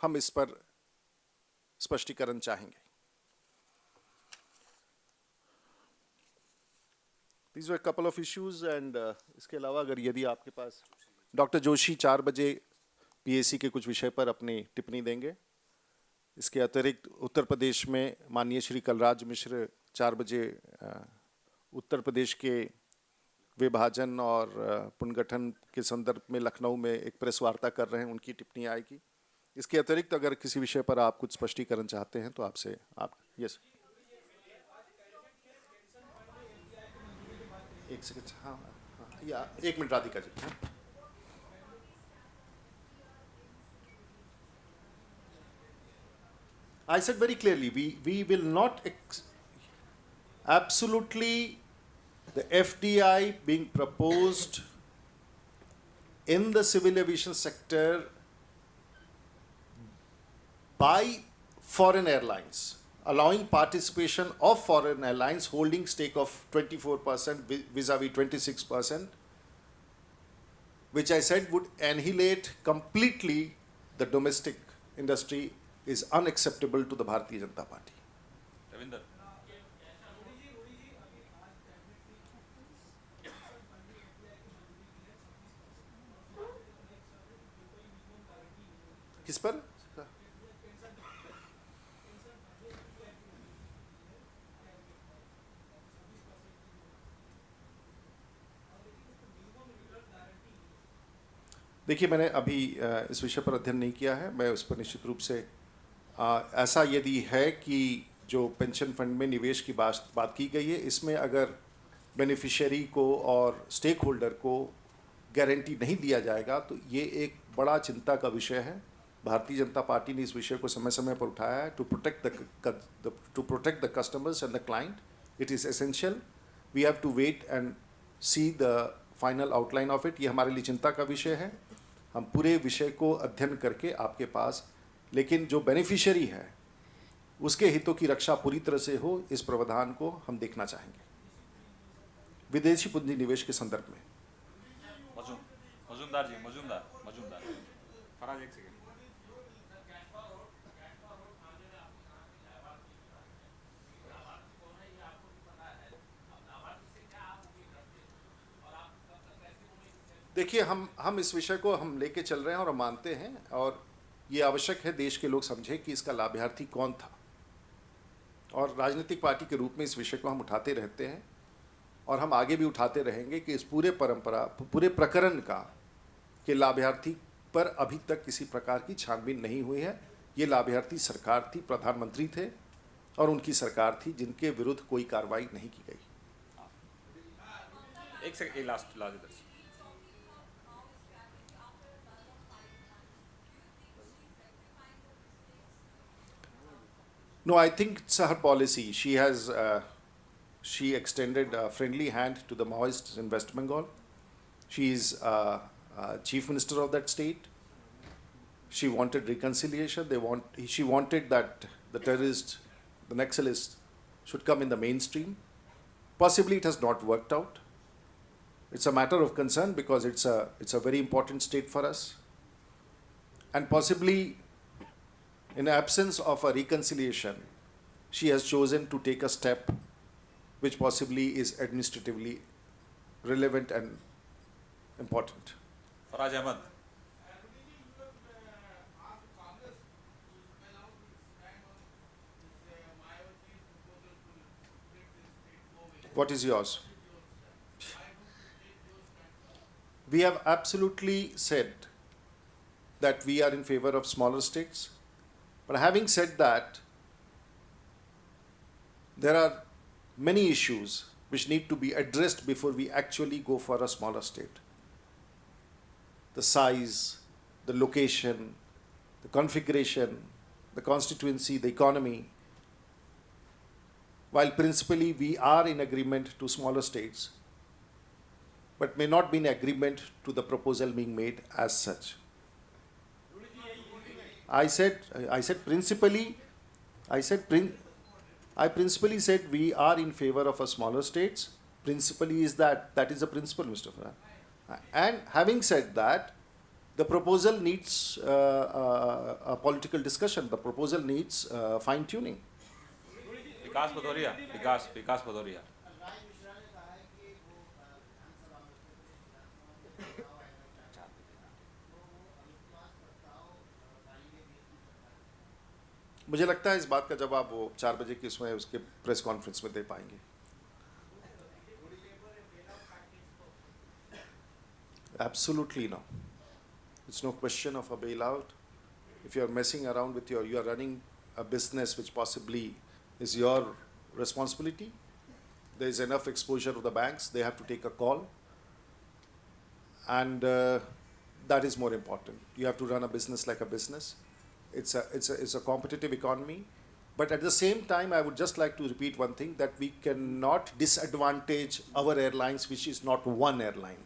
हम इस पर स्पष्टीकरण चाहेंगे। These were a couple of issues and इसके अलावा अगर यदि आपके पास डॉक्टर जोशी 4 बजे पीएसी के कुछ विषय पर अपनी टिप्पणी देंगे। इसके अतिरिक्त उत्तर प्रदेश में माननीय श्री कलराज मिश्र 4 बजे उत्तर प्रदेश के विभाजन और पुनर्गठन के संदर्भ में लखनऊ में एक प्रेस वार्ता कर रहे हैं, उनकी टिप्पणी आएगी। इसके अतिरिक्त अगर किसी विषय पर आप कुछ स्पष्टीकरण चाहते हैं तो आपसे आप यस एक सेकंड। हाँ हाँ या 1 minute Radhika ji. I said very clearly, we will not absolutely the FDI being proposed in the civil aviation sector by foreign airlines, allowing participation of foreign airlines holding stake of 24% vis-a-vis 26%, which I said would annihilate completely the domestic industry, is unacceptable to the Bharatiya Janata Party. Ravinder, किस पर? देखिए, मैंने अभी इस विषय पर अध्ययन नहीं किया है। मैं उस पर निश्चित रूप से ऐसा यदि है कि जो पेंशन फंड में निवेश की बात की गई है, इसमें अगर बेनिफिशियरी को और स्टेक होल्डर को गारंटी नहीं दिया जाएगा तो ये एक बड़ा चिंता का विषय है। भारतीय जनता पार्टी ने इस विषय को समय समय पर उठाया है to protect the customers and the client. It is essential. We have to wait and see the final outline of it. ये हमारे लिए चिंता का विषय है। हम पूरे विषय को अध्ययन करके आपके पास, लेकिन जो बेनिफिशियरी है उसके हितों की रक्षा पूरी तरह से हो, इस प्रावधान को हम देखना चाहेंगे विदेशी पूंजी निवेश के संदर्भ में। मजूमदार फराज, एक सेकंड। देखिए, हम इस विषय को हम लेके चल रहे हैं और हम मानते हैं, और ये आवश्यक है देश के लोग समझे कि इसका लाभार्थी कौन था, और राजनीतिक पार्टी के रूप में इस विषय को हम उठाते रहते हैं और हम आगे भी उठाते रहेंगे कि इस पूरे प्रकरण का के लाभार्थी पर अभी तक किसी प्रकार की छानबीन नहीं हुई है। ये लाभार्थी सरकार थी, प्रधानमंत्री थे और उनकी सरकार थी जिनके विरुद्ध कोई कार्रवाई नहीं की गई। एक सेकंड, लास्ट इधर से। No, I think it's her policy. She extended a friendly hand to the Maoists in West Bengal. She is chief minister of that state. She wanted reconciliation. She wanted that the terrorists, the Naxalists, should come in the mainstream. Possibly it has not worked out. It's a matter of concern because it's a very important state for us. And possibly, in absence of a reconciliation, she has chosen to take a step which possibly is administratively relevant and important. Faraz Ahmad, What is yours? We have absolutely said that we are in favor of smaller states. But having said that, there are many issues which need to be addressed before we actually go for a smaller state. The size, the location, the configuration, the constituency, the economy. While principally we are in agreement to smaller states, but may not be in agreement to the proposal being made as such. I principally said we are in favor of a smaller states. Principally is that is the principle, Mr. Farhan. And having said that, The proposal needs a political discussion. The proposal needs fine tuning. विकास भदौरिया, विकास भदौरिया। मुझे लगता है इस बात का जवाब वो 4 बजे की उसमें उसके प्रेस कॉन्फ्रेंस में दे पाएंगे. Absolutely no. It's no question of a bailout. If you are messing around with you are running a business which possibly is your responsibility. There is enough exposure to the banks. They have to take a call. And that is more important. You have to run a business like a business. It's a competitive economy. But at the same time, I would just like to repeat one thing, that we cannot disadvantage our airlines, which is not one airline.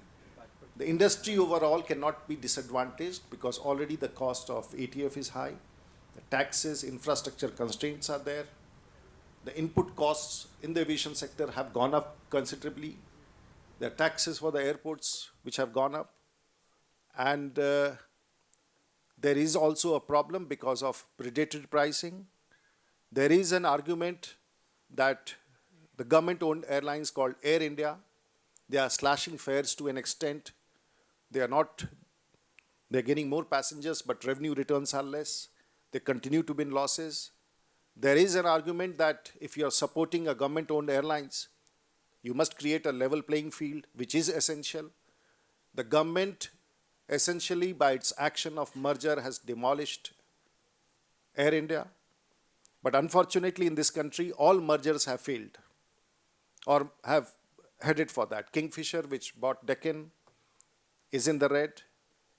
The industry overall cannot be disadvantaged because already the cost of ATF is high. The taxes, infrastructure constraints are there. The input costs in the aviation sector have gone up considerably. There are taxes for the airports which have gone up. And there is also a problem because of predatory pricing. There is an argument that the government-owned airlines called Air India, they are slashing fares to an extent. They're getting more passengers, but revenue returns are less. They continue to be in losses. There is an argument that if you are supporting a government-owned airlines, you must create a level playing field, which is essential. The government, essentially by its action of merger, has demolished Air India. But unfortunately, in this country, all mergers have failed or have headed for that. Kingfisher, which bought Deccan, is in the red.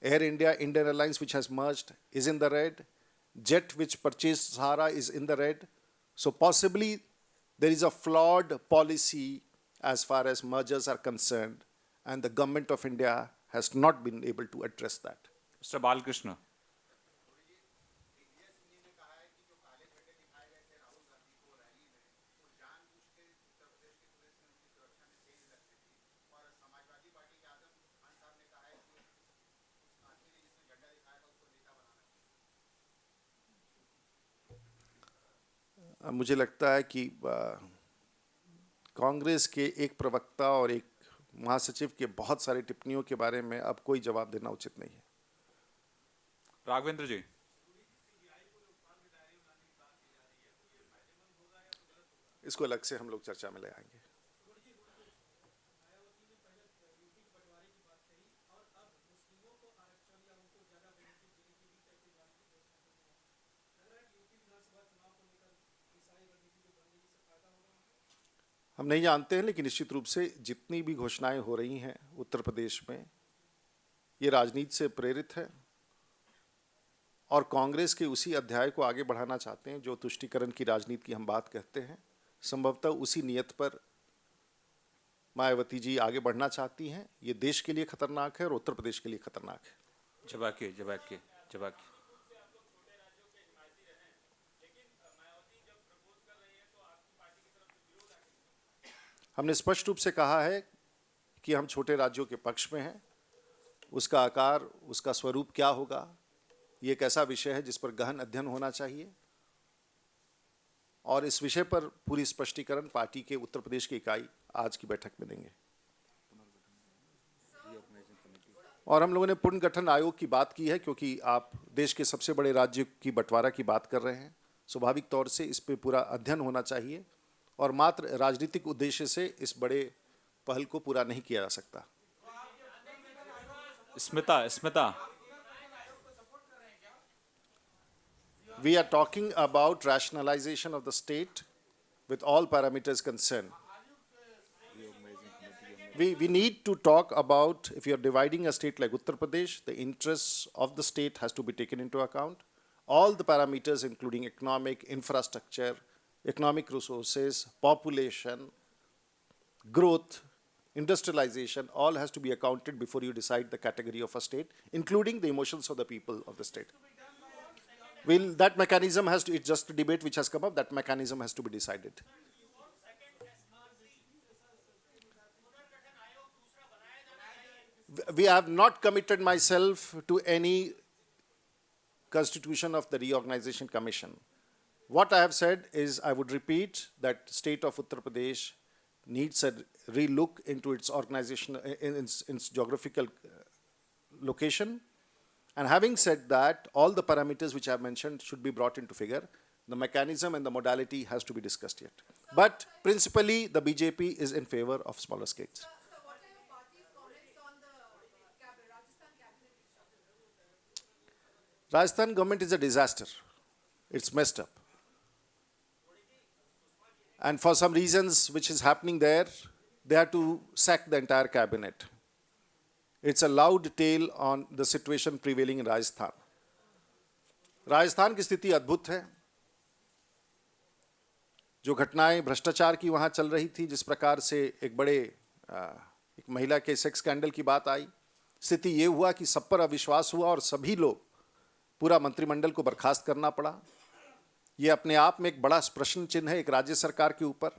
Air India, Indian Airlines, which has merged, is in the red. Jet, which purchased Sahara, is in the red. So possibly there is a flawed policy as far as mergers are concerned, and the government of India has not been able to address that. Mr. Balakrishna. मुझे लगता है कि कांग्रेस के एक प्रवक्ता और एक महासचिव के बहुत सारी टिप्पणियों के बारे में अब कोई जवाब देना उचित नहीं है. राघवेंद्र जी. इसको अलग से हम लोग चर्चा में ले आएंगे. हम नहीं जानते हैं, लेकिन निश्चित रूप से जितनी भी घोषणाएं हो रही हैं उत्तर प्रदेश में, ये राजनीति से प्रेरित है और कांग्रेस के उसी अध्याय को आगे बढ़ाना चाहते हैं जो तुष्टीकरण की राजनीति की हम बात कहते हैं. संभवतः उसी नियत पर मायावती जी आगे बढ़ना चाहती हैं. ये देश के लिए खतरनाक है और उत्तर प्रदेश के लिए खतरनाक है. जवाब हमने स्पष्ट रूप से कहा है कि हम छोटे राज्यों के पक्ष में हैं. उसका आकार, उसका स्वरूप क्या होगा, ये एक ऐसा विषय है जिस पर गहन अध्ययन होना चाहिए और इस विषय पर पूरी स्पष्टीकरण पार्टी के उत्तर प्रदेश की इकाई आज की बैठक में देंगे. और हम लोगों ने पुनर्गठन आयोग की बात की है क्योंकि आप देश के सबसे बड़े राज्य की बंटवारा की बात कर रहे हैं. स्वाभाविक तौर से इस पर पूरा अध्ययन होना चाहिए और मात्र राजनीतिक उद्देश्य से इस बड़े पहल को पूरा नहीं किया जा सकता. Smita. We are talking about rationalization of the state with all parameters concerned. We need to talk about, if you are dividing a state like Uttar Pradesh, the interests of the state has to be taken into account. All the parameters, including economic, infrastructure, economic resources, population, growth, industrialization, all has to be accounted before you decide the category of a state, including the emotions of the people of the state. That mechanism has to, it's just a debate which has come up, that mechanism has to be decided. we have not committed myself to any constitution of the Reorganization Commission. What I have said is, I would repeat that state of Uttar Pradesh needs a relook into its organization, in its geographical location. And having said that, all the parameters which I have mentioned should be brought into figure. The mechanism and the modality has to be discussed yet. But principally, the BJP is in favor of smaller states. So what are your party's comments on the Rajasthan cabinet reshuffle? Rajasthan government is a disaster. It's messed up. And for some reasons which is happening there, they have to sack the entire cabinet. It's a loud tale on the situation prevailing in Rajasthan. Rajasthan की स्थिति अद्भुत है. जो घटनाएं भ्रष्टाचार की वहां चल रही थी, जिस प्रकार से एक महिला के सेक्स स्कैंडल की बात आई, स्थिति ये हुआ कि सब पर अविश्वास हुआ और सभी लोग, पूरा मंत्रिमंडल को बर्खास्त करना पड़ा. ये अपने आप में एक बड़ा प्रश्न चिन्ह है एक राज्य सरकार के ऊपर.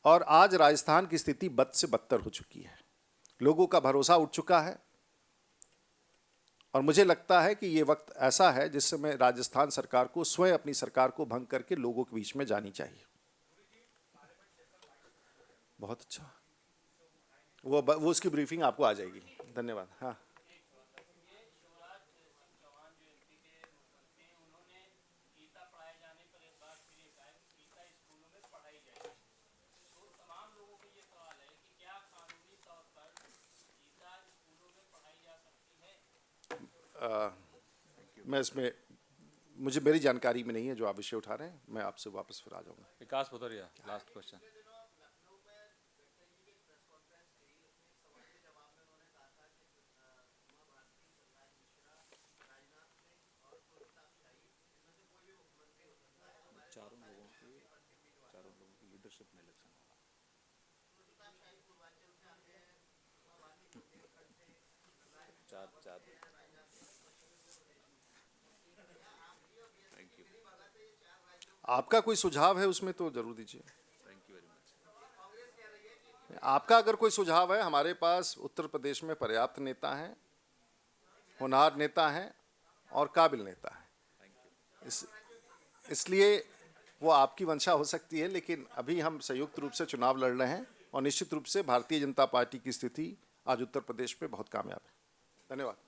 और आज राजस्थान की स्थिति बद से बदतर हो चुकी है. लोगों का भरोसा उठ चुका है. और मुझे लगता है कि ये वक्त ऐसा है जिस समय राजस्थान सरकार को स्वयं अपनी सरकार को भंग करके लोगों के बीच में जानी चाहिए. बहुत अच्छा. वो उसकी ब्रीफिंग आपको आ जाएगी. धन्यवाद. हाँ, मैं इसमें, मुझे मेरी जानकारी में नहीं है जो आप विषय उठा रहे हैं. मैं आपसे वापस फिर आ जाऊंगा. विकास भदौरिया, लास्ट क्वेश्चन. चारों लोगों की लीडरशिप में इलेक्शन होगा. चार. Thank you. आपका कोई सुझाव है उसमें तो जरूर दीजिए. Thank you very much. आपका अगर कोई सुझाव है, हमारे पास उत्तर प्रदेश में पर्याप्त नेता हैं, होनहार नेता हैं और काबिल नेता हैं. इसलिए वो आपकी मंशा हो सकती है, लेकिन अभी हम संयुक्त रूप से चुनाव लड़ रहे हैं और निश्चित रूप से भारतीय जनता पार्टी की स्थिति आज उत्तर प्रदेश में बहुत कामयाब है. धन्यवाद.